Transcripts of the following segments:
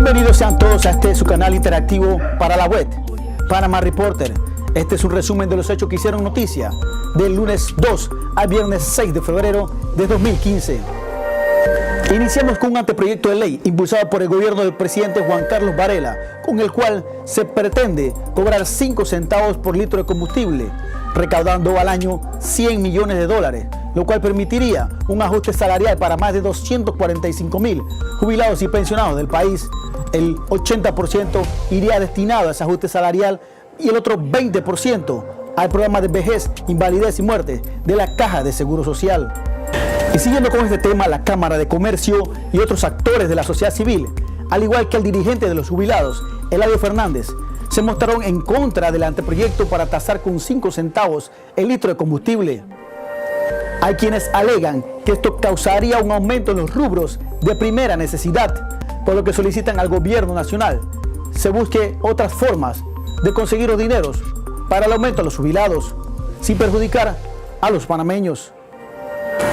Bienvenidos sean todos a su canal interactivo para la web, Panama Reporter. Este es un resumen de los hechos que hicieron noticia del lunes 2 al viernes 6 de febrero de 2015. Iniciamos con un anteproyecto de ley impulsado por el gobierno del presidente Juan Carlos Varela, con el cual se pretende cobrar 5 centavos por litro de combustible, recaudando al año $100 millones, lo cual permitiría un ajuste salarial para más de 245,000 jubilados y pensionados del país. El 80% iría destinado a ese ajuste salarial y el otro 20% al programa de vejez, invalidez y muerte de la Caja de Seguro Social. Y siguiendo con este tema, la Cámara de Comercio y otros actores de la sociedad civil, al igual que el dirigente de los jubilados, Eladio Fernández, se mostraron en contra del anteproyecto para tasar con 5 centavos el litro de combustible. Hay quienes alegan que esto causaría un aumento en los rubros de primera necesidad, por lo que solicitan al gobierno nacional se busque otras formas de conseguir los dineros para el aumento a los jubilados, sin perjudicar a los panameños.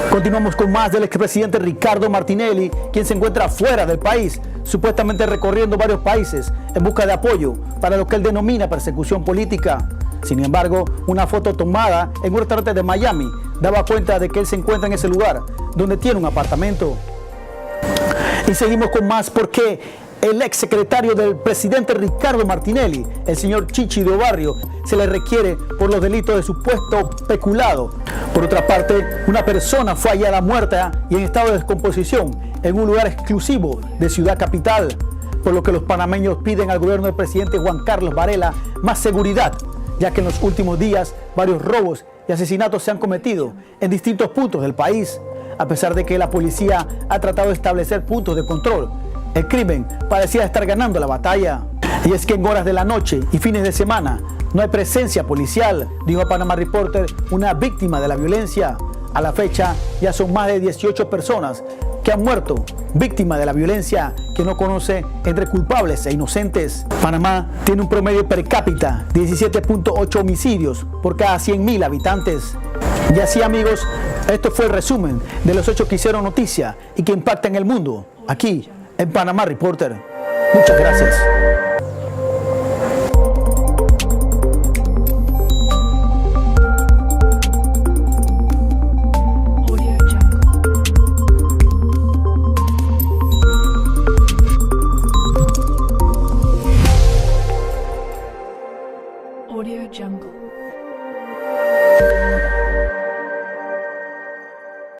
Continuamos con más del expresidente Ricardo Martinelli, quien se encuentra fuera del país, supuestamente recorriendo varios países en busca de apoyo para lo que él denomina persecución política. Sin embargo, una foto tomada en un restaurante de Miami daba cuenta de que él se encuentra en ese lugar, donde tiene un apartamento. Y seguimos con más porque el ex secretario del presidente Ricardo Martinelli, el señor Chichi de Obarrio, se le requiere por los delitos de supuesto peculado. Por otra parte, una persona fue hallada muerta y en estado de descomposición en un lugar exclusivo de Ciudad Capital, por lo que los panameños piden al gobierno del presidente Juan Carlos Varela más seguridad, ya que en los últimos días varios robos y asesinatos se han cometido en distintos puntos del país. A pesar de que la policía ha tratado de establecer puntos de control, el crimen parecía estar ganando la batalla. Y es que en horas de la noche y fines de semana no hay presencia policial, dijo a Panama Reporter una víctima de la violencia. A la fecha ya son más de 18 personas que han muerto víctimas de la violencia que no conoce entre culpables e inocentes. Panamá tiene un promedio per cápita de 17.8 homicidios por cada 100,000 habitantes. Y así, amigos, esto fue el resumen de los hechos que hicieron noticia y que impactan el mundo aquí en Panama Reporter. Muchas gracias. Audio Jungle.